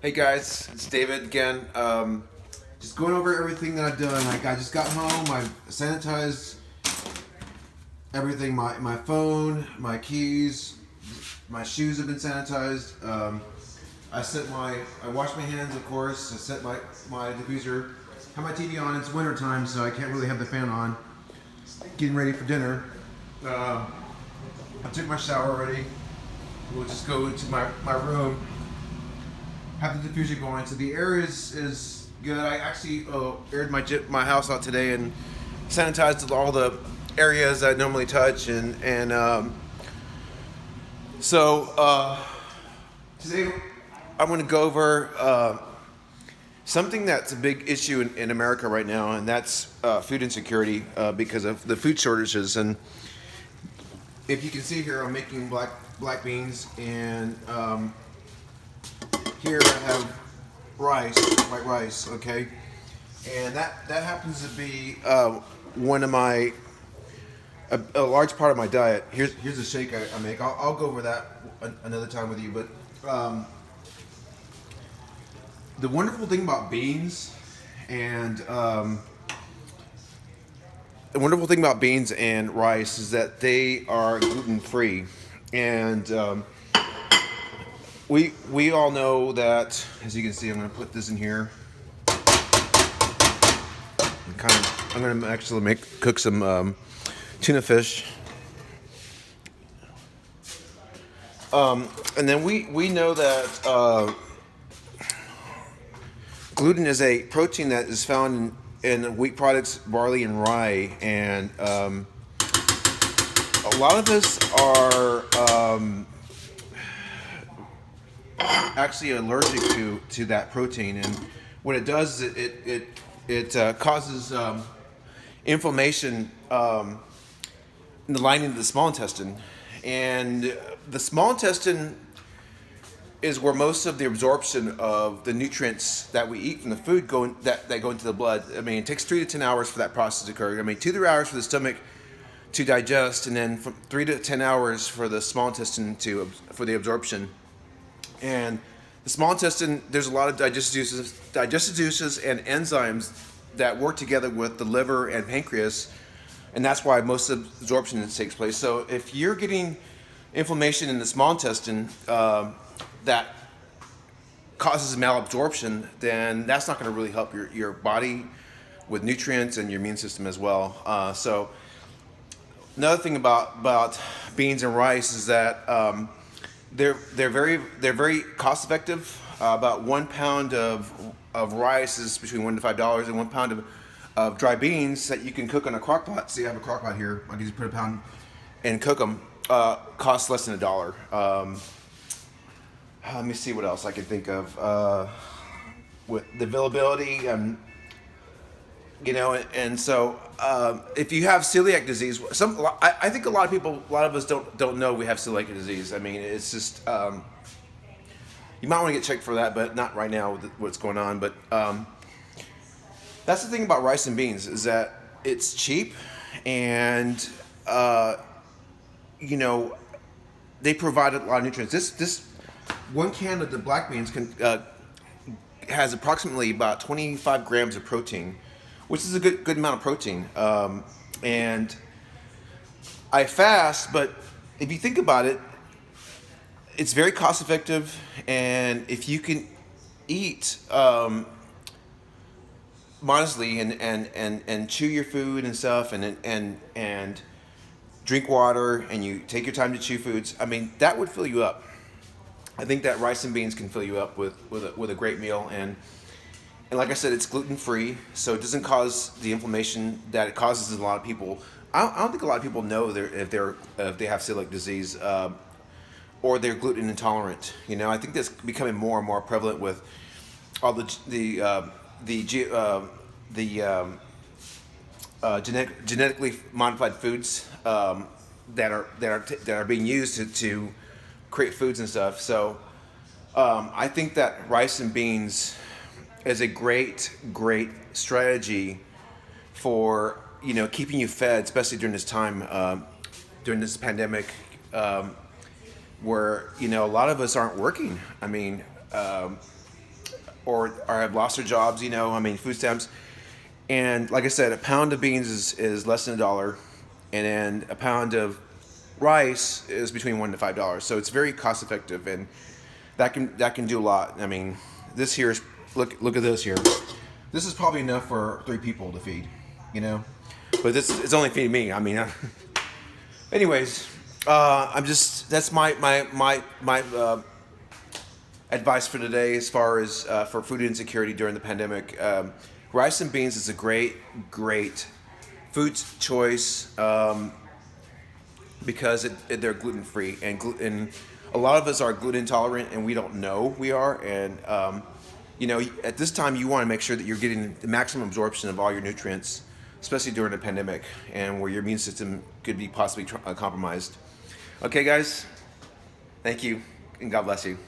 Hey guys, it's David again. Just going over everything that I've done. I just got home. I sanitized everything. My phone, my keys, my shoes have been sanitized. I washed my hands, of course. I set my diffuser. Have my TV on. It's winter time, so I can't really have the fan on. Getting ready for dinner. I took my shower already. We'll just go into my room. Have the diffuser going, so the air is good. I actually aired my house out today and sanitized all the areas I normally touch, and today I'm going to go over something that's a big issue in America right now, and that's food insecurity because of the food shortages. And if you can see here, I'm making black beans, and here I have white rice, okay? And that happens to be one of my, a large part of my diet. Here's a shake I make. I'll go over that another time with you, but the wonderful thing about beans and rice is that they are gluten-free. And we all know that, as you can see, I'm going to put this in here. I'm going to actually cook some tuna fish. And then we know that gluten is a protein that is found in wheat products, barley, and rye. And a lot of us are actually allergic to that protein, and what it does is it causes inflammation in the lining of the small intestine, and the small intestine is where most of the absorption of the nutrients that we eat from the food go into the blood. I mean, it takes 3 to 10 hours for that process to occur. I mean, 2 to 3 hours for the stomach to digest, and then from 3 to 10 hours for the small intestine for the absorption. And the small intestine, there's a lot of digestive juices and enzymes that work together with the liver and pancreas, and that's why most of the absorption takes place. So if you're getting inflammation in the small intestine that causes malabsorption, then that's not going to really help your body with nutrients and your immune system as well. So another thing about beans and rice is that they're very cost effective. About 1 pound of rice is between $1 to $5, and 1 pound of dry beans that you can cook on a crock pot. See, I have a crock pot here. I can just put a pound and cook them. Costs less than $1. Let me see what else I can think of with the availability. And so if you have celiac disease, I think a lot of us don't know we have celiac disease. I mean, it's just you might want to get checked for that, but not right now with what's going on. But that's the thing about rice and beans, is that it's cheap, and they provide a lot of nutrients. This 1 can of the black beans has approximately about 25 grams of protein, which is a good amount of protein. And I fast, but if you think about it, it's very cost effective, and if you can eat modestly and chew your food and stuff, and drink water, and you take your time to chew foods, I mean, that would fill you up. I think that rice and beans can fill you up with a great meal, and like I said, it's gluten free, so it doesn't cause the inflammation that it causes in a lot of people. I don't think a lot of people know if they have celiac disease or they're gluten intolerant. I think that's becoming more and more prevalent with all genetically modified foods that are being used to create foods and stuff. So I think that rice and beans is a great strategy for keeping you fed, especially during this time, during this pandemic, where a lot of us aren't working. I mean, or have lost their jobs, food stamps. And like I said, a pound of beans is less than $1, and then a pound of rice is between $1 to $5. So it's very cost effective, and that can do a lot. I mean, this here is look at this here. This is probably enough for 3 people to feed, but it's only feeding me. I mean, anyways, that's my advice for today as far as for food insecurity during the pandemic. Rice and beans is a great food choice because they're gluten free, and a lot of us are gluten intolerant and we don't know we are. And at this time you want to make sure that you're getting the maximum absorption of all your nutrients, especially during a pandemic and where your immune system could be possibly compromised. Okay, guys, thank you, and God bless you.